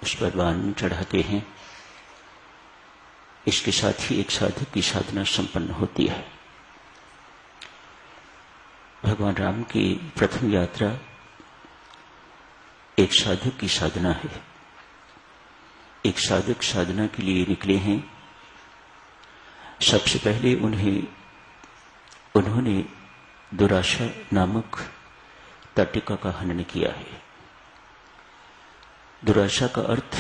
पुष्पवान चढ़ाते हैं, इसके साथ ही एक साधक की साधना संपन्न होती है। भगवान राम की प्रथम यात्रा एक साधक की साधना है। एक साधक साधना के लिए निकले हैं। सबसे पहले उन्होंने दुराशा नामक तटिका का हनन किया है। दुराशा का अर्थ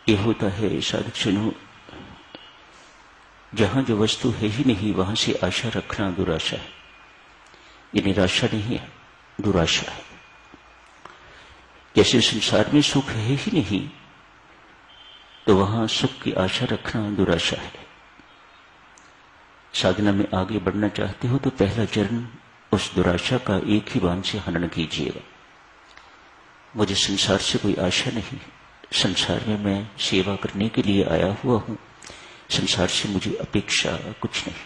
यह होता है साधकजनों, जहां जो वस्तु है ही नहीं वहां से आशा रखना दुराशा है। ये निराशा नहीं है, दुराशा है। जैसे संसार में सुख है ही नहीं तो वहां सुख की आशा रखना दुराशा है। साधना में आगे बढ़ना चाहते हो तो पहला चरण उस दुराशा का एक ही बाण से हनन कीजिएगा। मुझे संसार से कोई आशा नहीं, संसार में मैं सेवा करने के लिए आया हुआ हूं, संसार से मुझे अपेक्षा कुछ नहीं।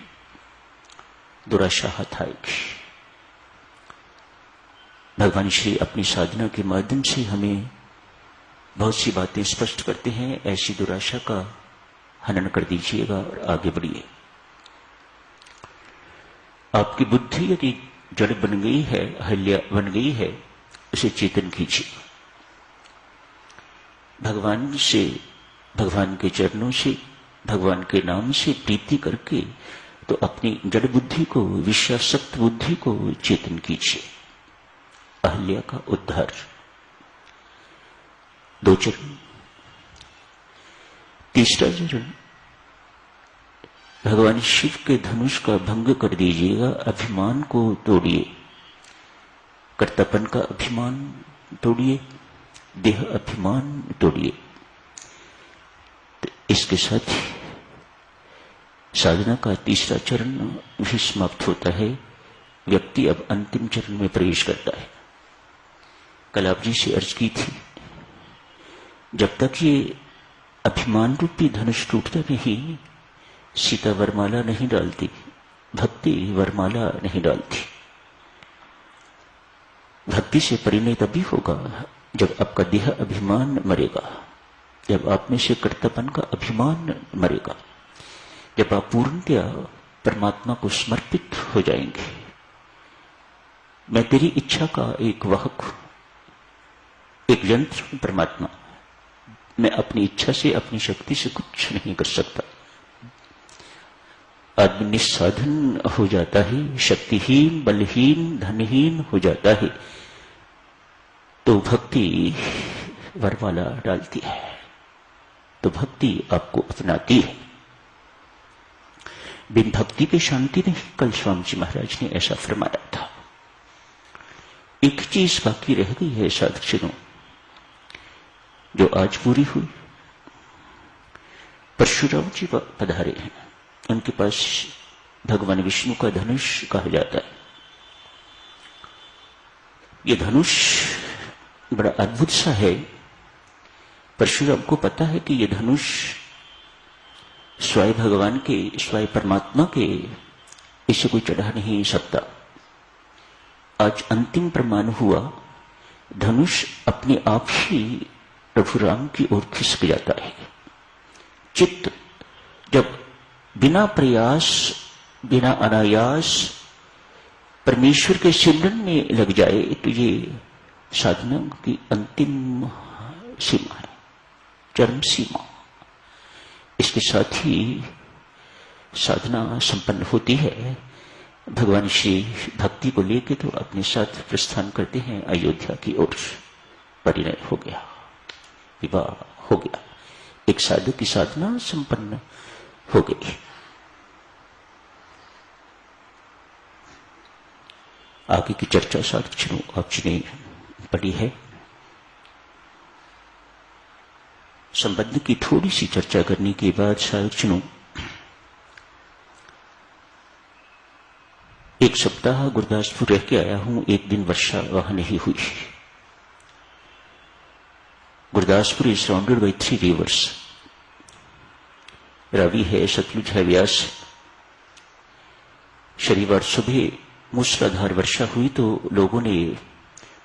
दुराशा हटाएगी। भगवान श्री अपनी साधना के माध्यम से हमें बहुत सी बातें स्पष्ट करते हैं। ऐसी दुराशा का हनन कर दीजिएगा और आगे बढ़िए। आपकी बुद्धि यदि जड़ बन गई है, अहल्या बन गई है, उसे चेतन कीजिए। भगवान से, भगवान के चरणों से, भगवान के नाम से प्रीति करके तो अपनी जड़ बुद्धि को, विषयासक्त बुद्धि को चेतन कीजिए। अहल्या का उद्धार। दो चरण। तीसरा चरण, भगवान शिव के धनुष का भंग कर दीजिएगा। अभिमान को तोड़िए, कर्तापन का अभिमान तोड़िए, देह अभिमान तोड़िए। तो इसके साथ ही साधना का तीसरा चरण भी समाप्त होता है। व्यक्ति अब अंतिम चरण में प्रवेश करता है। कल आप जी से अर्ज की थी, जब तक ये अभिमान रूपी धनुष टूटता नहीं, सीता वरमाला नहीं डालती, भक्ति वरमाला नहीं डालती। भक्ति से परिणय तभी होगा जब आपका देह अभिमान मरेगा, जब आप में से कर्तव्यपन का अभिमान मरेगा, जब आप पूर्णतया परमात्मा को समर्पित हो जाएंगे। मैं तेरी इच्छा का एक वाहक हूं, एक यंत्र हूं परमात्मा। मैं अपनी इच्छा से, अपनी शक्ति से कुछ नहीं कर सकता। आदमी निस्साधन हो जाता है, शक्तिहीन, बलहीन, धनहीन हो जाता है, तो भक्ति वरमाला डालती है, तो भक्ति आपको अपनाती है। बिन भक्ति की शांति नहीं, कल स्वामी जी महाराज ने ऐसा फरमाया था। एक चीज बाकी रह गई है साधकजनों, जो आज पूरी हुई। परशुराम जी पधारे हैं, उनके पास भगवान विष्णु का धनुष कहा जाता है। यह धनुष बड़ा अद्भुत सा है। परशुराम को पता है कि यह धनुष स्वयं भगवान के, स्वयं परमात्मा के, इसे कोई चढ़ा नहीं सकता। आज अंतिम प्रमाण हुआ, धनुष अपने आप ही प्रभु राम की ओर खिसक जाता है। चित्त जब बिना प्रयास, बिना अनायास परमेश्वर के सिमरन में लग जाए तो ये साधना की अंतिम सीमा है, चरम सीमा। इसके साथ ही साधना संपन्न होती है। भगवान श्री भक्ति को लेकर तो अपने साथ प्रस्थान करते हैं अयोध्या की ओर। परिणय हो गया, विवाह हो गया, एक साधक की साधना संपन्न हो गई। आगे की चर्चा साधकजनों आपने पढ़ी है। संबंध की थोड़ी सी चर्चा करने के बाद साधकजनों, एक सप्ताह गुरदासपुर रह के आया हूं। एक दिन वर्षा वहां नहीं हुई। Gurdaspur is surrounded by 3 rivers। Ravi है, सतलुज है, व्यास। शनिवार सुबह मूसलाधार वर्षा हुई तो लोगों ने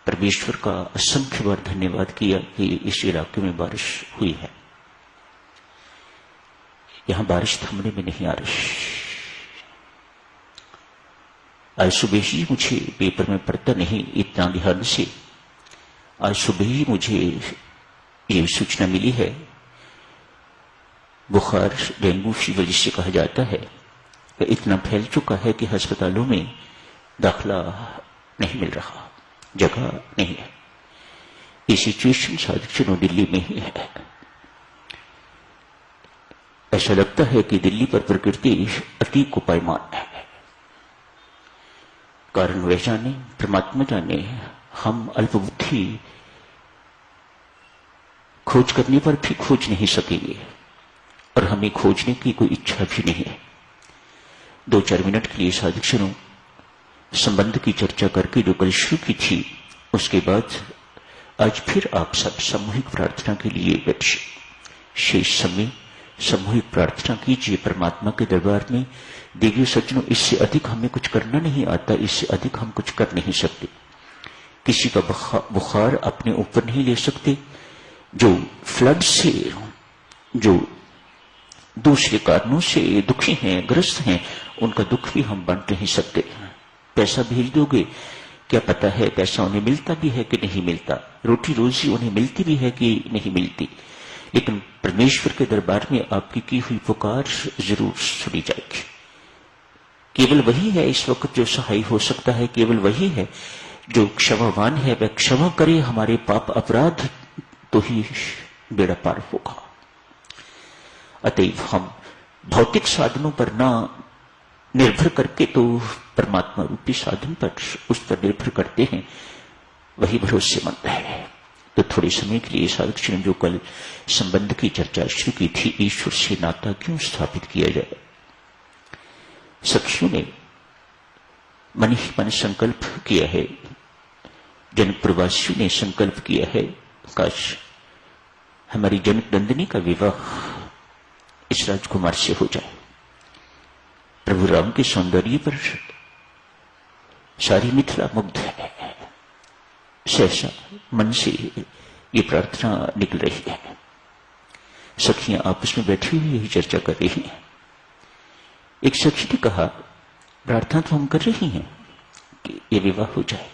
परमेश्वर का असंख्य बार धन्यवाद किया कि इस इलाके में बारिश हुई है। यहां बारिश थमने में नहीं आ रही। आज सुबह ही मुझे पेपर में पढ़ता नहीं इतना ध्यान से, आज सुबह ही मुझे ये सूचना मिली है, बुखार डेंगू फीवर जिसे कहा जाता है वह इतना फैल चुका है कि अस्पतालों में दाखिला नहीं मिल रहा, जगह नहीं है। ये सिचुएशन साधिक दिल्ली में ही है। ऐसा लगता है कि दिल्ली पर प्रकृति अति कोपायमान है। कारण वह जाने, परमात्मा जाने, हम अल्पबुद्धि खोज करने पर भी खोज नहीं सकेंगे और हमें खोजने की कोई इच्छा भी नहीं है। 2-4 मिनट के लिए साधक सुनो, संबंध की चर्चा करके जो कल शुरू की थी, उसके बाद आज फिर आप सब सामूहिक प्रार्थना के लिए बैठिए। शेष समय सामूहिक प्रार्थना कीजिए परमात्मा के दरबार में। देखिए सज्जनों, इससे अधिक हमें कुछ करना नहीं आता, इससे अधिक हम कुछ कर नहीं सकते। किसी का बुखार अपने ऊपर नहीं ले सकते। जो फ्लड से, जो दूसरे कारणों से दुखी हैं, ग्रस्त हैं, उनका दुख भी हम बांट नहीं सकते। पैसा भेज दोगे, क्या पता है पैसा उन्हें मिलता भी है कि नहीं मिलता, रोटी रोजी उन्हें मिलती भी है कि नहीं मिलती, लेकिन परमेश्वर के दरबार में आपकी की हुई पुकार जरूर सुनी जाएगी। केवल वही है इस वक्त जो सहाय हो सकता है, केवल वही है जो क्षमावान है। वह क्षमा करे हमारे पाप अपराध, तो ही बेड़ा पार होगा। अतएव हम भौतिक साधनों पर ना निर्भर करके तो परमात्मा रूपी साधन पर, उस पर निर्भर करते हैं, वही भरोसेमंद है। तो थोड़े समय के लिए साधक ने जो कल संबंध की चर्चा शुरू की थी, ईश्वर से नाता क्यों स्थापित किया जाए। सखियों ने मन ही मन संकल्प किया है, जनक प्रवासियों ने संकल्प किया है, काश हमारी जनक नंदिनी का विवाह इस राजकुमार से हो जाए। प्रभु राम के सौंदर्य पर सारी मिथिला मुग्ध है। सहसा मन से ये प्रार्थना निकल रही है। सखियां आपस में बैठी हुई यही चर्चा कर रही हैं। एक सखी ने कहा, प्रार्थना तो हम कर रही हैं कि ये विवाह हो जाए,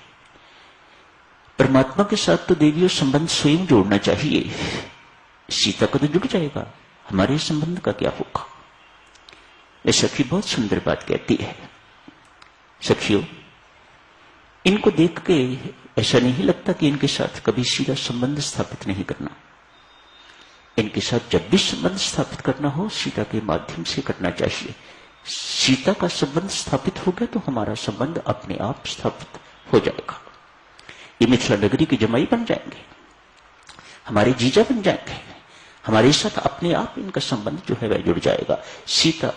परमात्मा के साथ तो देवियों संबंध स्वयं जोड़ना चाहिए। सीता का तो जुड़ जाएगा, हमारे संबंध का क्या होगा। ये सखी बहुत सुंदर बात कहती है। सखियों, इनको देख के ऐसा नहीं लगता कि इनके साथ कभी सीधा संबंध स्थापित नहीं करना। इनके साथ जब भी संबंध स्थापित करना हो, सीता के माध्यम से करना चाहिए। सीता का संबंध स्थापित हो गया तो हमारा संबंध अपने आप स्थापित हो जाएगा। ये मिथिला नगरी के जमाई बन जाएंगे, हमारे जीजा बन जाएंगे, हमारे साथ अपने आप इनका संबंध जो है वह जुड़ जाएगा। सीता